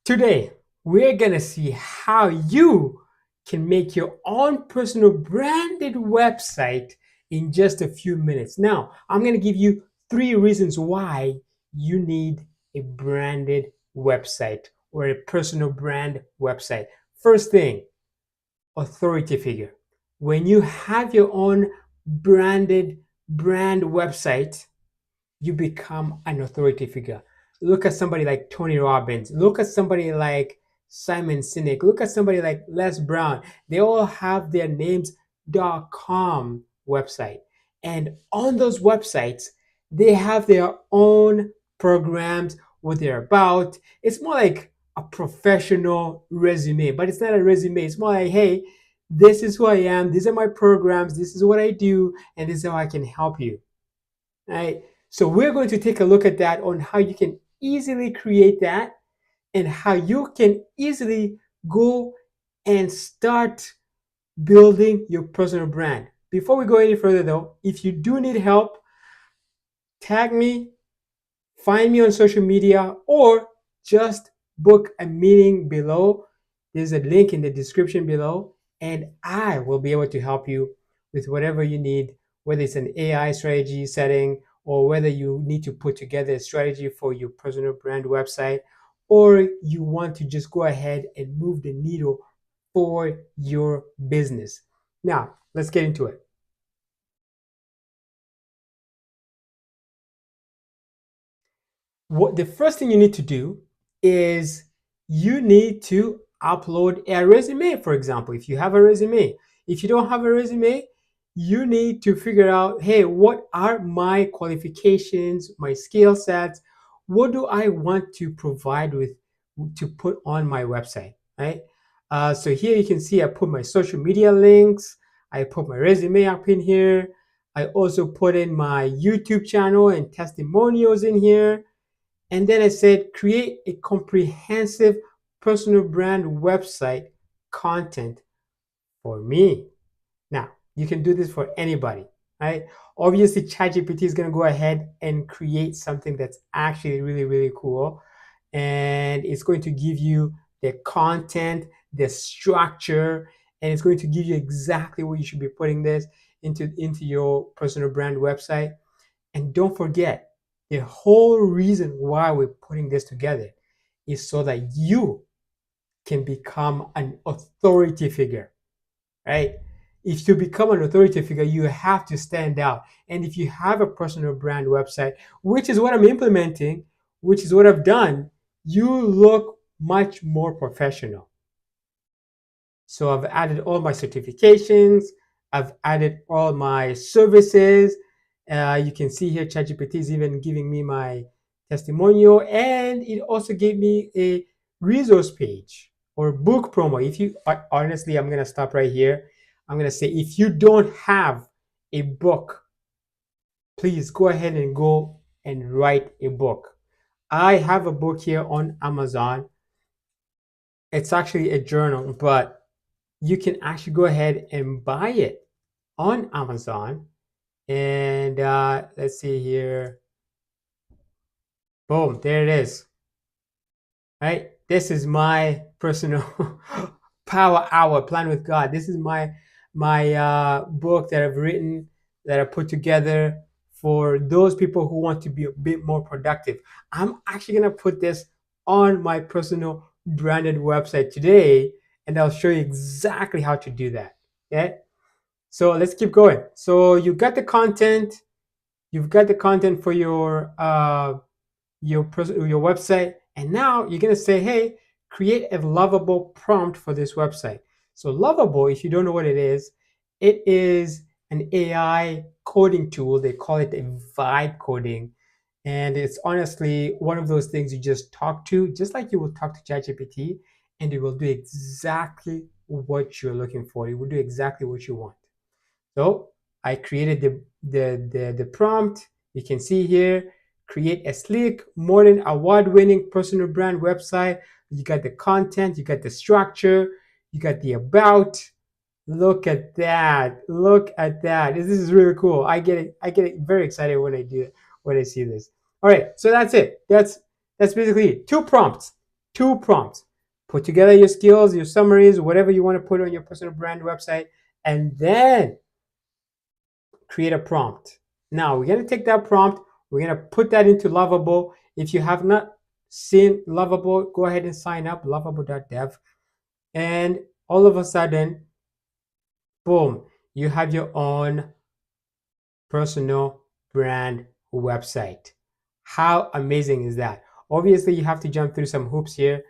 Today, we're going to see how you can make your own personal branded website in just a few minutes. Now, I'm going to give you 3 reasons why you need a branded website or a personal brand website. First thing, authority figure. When you have your own branded brand website, you become an authority figure. Look at somebody like Tony Robbins. Look at somebody like Simon Sinek. Look at somebody like Les Brown. They all have their names.com website. And on those websites, they have their own programs, what they're about. It's more like a professional resume, but it's not a resume. It's more like, hey, this is who I am. These are my programs. This is what I do. And this is how I can help you. Right? So we're going to take a look at that on how you can easily create that and how you can easily go and start building your personal brand. Before we go any further though, if you do need help, tag me, find me on social media, or just book a meeting below. There's a link in the description below, and I will be able to help you with whatever you need, whether it's an AI strategy setting or whether you need to put together a strategy for your personal brand website, or you want to just go ahead and move the needle for your business. Now, let's get into it. What the first thing you need to do is you need to upload a resume. For example, if you have a resume, if you don't have a resume, you need to figure out, hey, what are my qualifications, my skill sets? What do I want to provide with to put on my website, right? So here you can see I put my social media links, I put my resume up in here, I also put in my YouTube channel and testimonials in here. And then I said, create a comprehensive personal brand website content for me. Now, you can do this for anybody, right? Obviously, ChatGPT is going to go ahead and create something that's actually really, really cool. And it's going to give you the content, the structure, and it's going to give you exactly what you should be putting this into your personal brand website. And don't forget, the whole reason why we're putting this together is so that you can become an authority figure, right? If you become an authority figure, you have to stand out. And if you have a personal brand website, which is what I'm implementing, which is what I've done, you look much more professional. So I've added all my certifications, I've added all my services. You can see here ChatGPT is even giving me my testimonial, and it also gave me a resource page or book promo. If you honestly, I'm gonna stop right here. I'm gonna say if you don't have a book, please go ahead and go and write a book. I have a book here on Amazon. It's actually a journal, but you can actually go ahead and buy it on Amazon. And let's see here. Boom, there it is. Right? This is my personal power hour plan with God. This is my book that I've written, that I put together for those people who want to be a bit more productive. I'm actually gonna put this on my personal branded website today, and I'll show you exactly how to do that. Okay. So let's keep going. So you've got the content for your website, and now you're gonna say, hey, create a lovable prompt for this website. So lovable, if you don't know what it is an AI coding tool. They call it a vibe coding, and it's honestly one of those things you just talk to, just like you will talk to ChatGPT, and it will do exactly what you're looking for. It will do exactly what you want. So I created the prompt. You can see here, create a sleek, modern, award-winning personal brand website. You got the content, you got the structure, you got the about. Look at that. Look at that. This is really cool. I get it very excited when I see this. All right, so that's it. That's basically it. 2 prompts. 2 prompts. Put together your skills, your summaries, whatever you want to put on your personal brand website, and then create a prompt. Now we're going to take that prompt, we're going to put that into Lovable. If you have not seen Lovable, go ahead and sign up, lovable.dev. And all of a sudden, boom, you have your own personal brand website. How amazing is that? Obviously, you have to jump through some hoops here.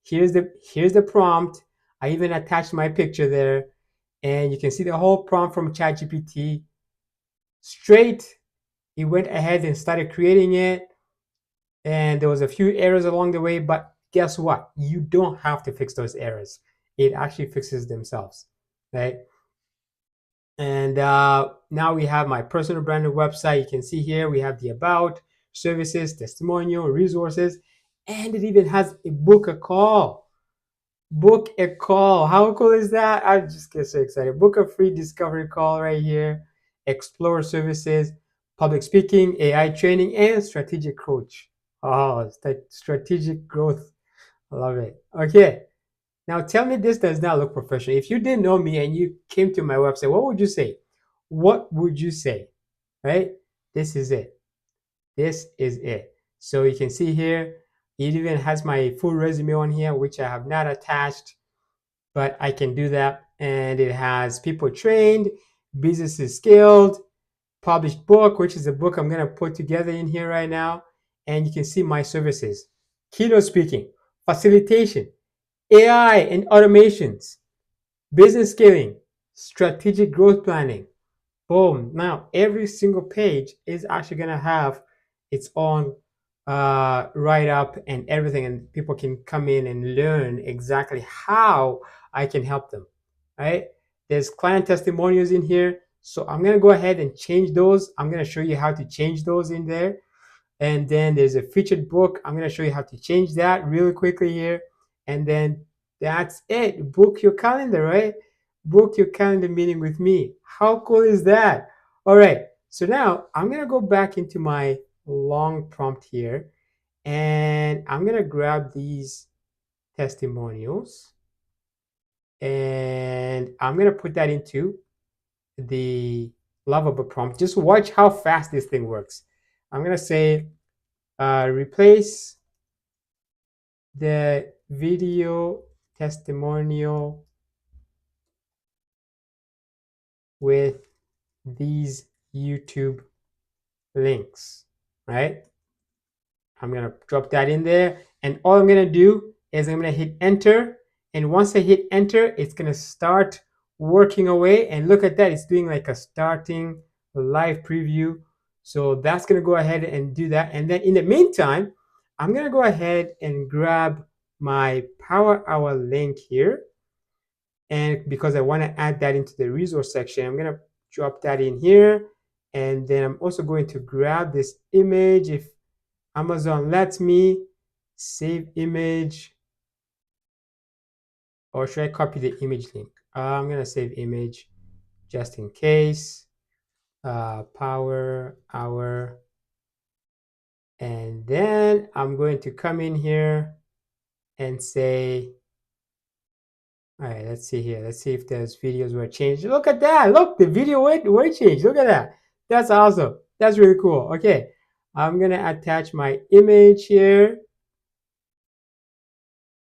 Here's the prompt. I even attached my picture there, and you can see the whole prompt from ChatGPT. Straight, he went ahead and started creating it, and there was a few errors along the way, but guess what? You don't have to fix those errors. It actually fixes themselves, right? And now we have my personal branded website. You can see here we have the about, services, testimonial, resources, and it even has a book a call. Book a call. How cool is that? I just get so excited. Book a free discovery call right here. Explore services, public speaking, AI training, and strategic coach. Oh, strategic growth. I love it. Okay. Now tell me this does not look professional. If you didn't know me and you came to my website, what would you say? What would you say? Right? This is it. This is it. So you can see here, it even has my full resume on here, which I have not attached, but I can do that. And it has people trained, businesses scaled, published book, which is the book I'm going to put together in here right now. And you can see my services: keynote speaking, facilitation, AI and automations, business scaling, strategic growth planning. Boom. Now, every single page is actually going to have its own write up and everything, and people can come in and learn exactly how I can help them. Right? There's client testimonials in here. So I'm going to go ahead and change those. I'm going to show you how to change those in there. And then there's a featured book. I'm going to show you how to change that really quickly here. And then that's it. Book your calendar, right? Book your calendar meeting with me. How cool is that? All right. So now I'm going to go back into my long prompt here, and I'm going to grab these testimonials, and I'm going to put that into the Lovable prompt. Just watch how fast this thing works. I'm going to say, replace the video testimonial with these YouTube links, right? I'm going to drop that in there, and all I'm going to do is I'm going to hit enter, and once I hit enter, it's going to start working away. And look at that, it's doing like a starting live preview. So that's going to go ahead and do that. And then in the meantime, I'm going to go ahead and grab my Power Hour link here, and because I want to add that into the resource section, I'm going to drop that in here. And then I'm also going to grab this image. If Amazon lets me, save image, or should I copy the image link? I'm going to save image just in case. Power Hour. And then I'm going to come in here and say, all right, let's see here. Let's see if those videos were changed. Look at that. Look, the video were changed. Look at that. That's awesome. That's really cool. Okay, I'm going to attach my image here.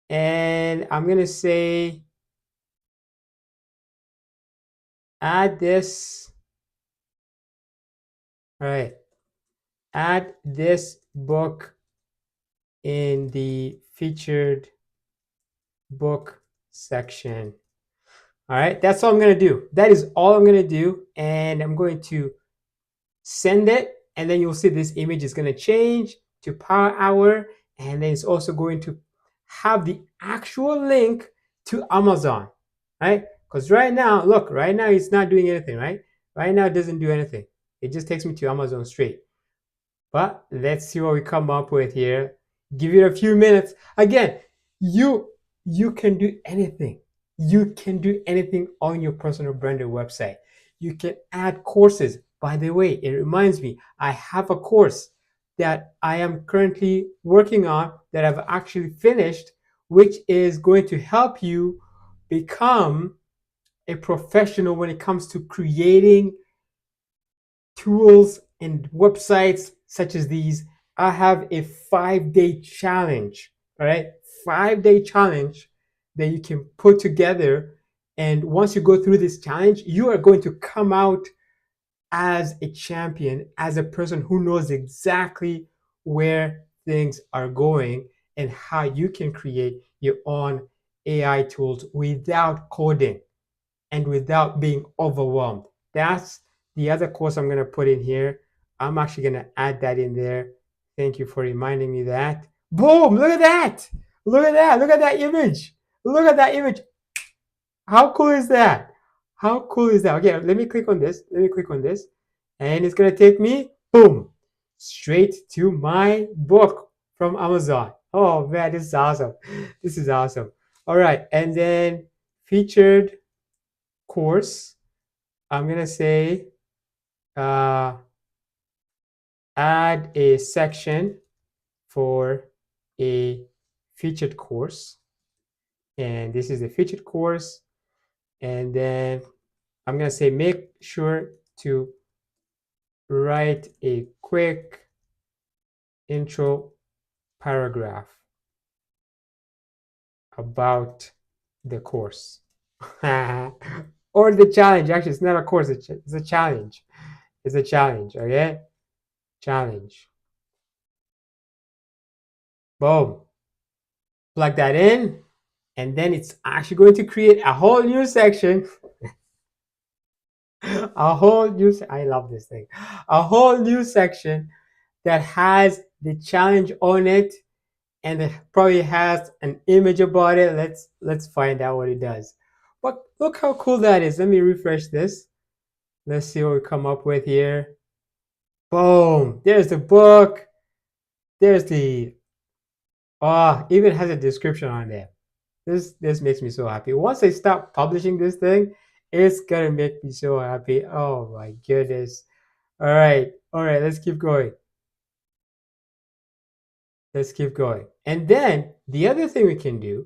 And I'm going to say, add this. All right. Add this book in the featured book section. All right. That's all I'm going to do. That is all I'm going to do. And I'm going to send it. And then you'll see this image is going to change to Power Hour. And then it's also going to have the actual link to Amazon, right? Because right now, look, right now it's not doing anything, right? Right now it doesn't do anything. It just takes me to Amazon straight. But let's see what we come up with here. Give it a few minutes. Again, you can do anything. You can do anything on your personal branded website. You can add courses. By the way, it reminds me, I have a course that I am currently working on that I've actually finished. which is going to help you become a professional when it comes to creating tools and websites such as these. I have a 5-day challenge, all right? 5-day challenge that you can put together. And once you go through this challenge, you are going to come out as a champion, as a person who knows exactly where things are going and how you can create your own AI tools without coding and without being overwhelmed. That's the other course I'm going to put in here. I'm actually going to add that in there. Thank you for reminding me that. Boom! Look at that! Look at that! Look at that image! Look at that image! How cool is that? How cool is that? Okay, let me click on this. Let me click on this. And it's going to take me, boom, straight to my book from Amazon. Oh, man, this is awesome. This is awesome. All right. And then featured course, I'm going to say add a section for a featured course. And this is the featured course. And then I'm going to say make sure to write a quick intro paragraph about the course. Or the challenge. Actually, it's not a course, it's a challenge. It's a challenge, okay? Challenge. Boom. Plug that in, and then it's actually going to create a whole new section. A whole new, I love this thing. A whole new section that has the challenge on it, and it probably has an image about it. Let's find out what it does. But look how cool that is. Let me refresh this. Let's see what we come up with here. Boom. There's the book. There's the even has a description on there. This makes me so happy. Once I start publishing this thing, it's gonna make me so happy. Oh my goodness. All right. Let's keep going. Let's keep going. And then the other thing we can do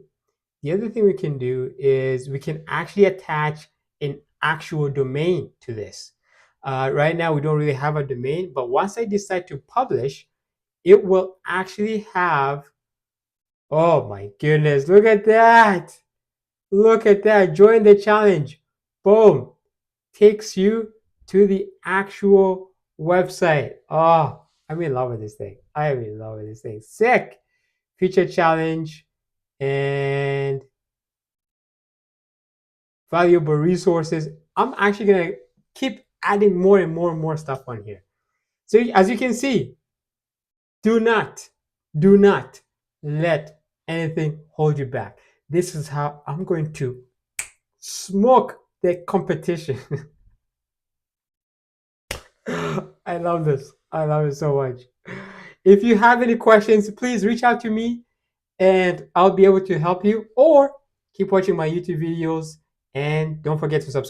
is we can actually attach an actual domain to this. Right now, we don't really have a domain, but once I decide to publish, it will actually have, oh my goodness, look at that. Look at that. Join the challenge. Boom. Takes you to the actual website. Oh, I'm in love with this thing. I am in love with this thing. Sick. Feature challenge and valuable resources. I'm actually going to keep adding more and more and more stuff on here. So as you can see, do not let anything hold you back. This is how I'm going to smoke the competition. I love this. I love it so much. If you have any questions, please reach out to me and I'll be able to help you, or keep watching my YouTube videos and don't forget to subscribe.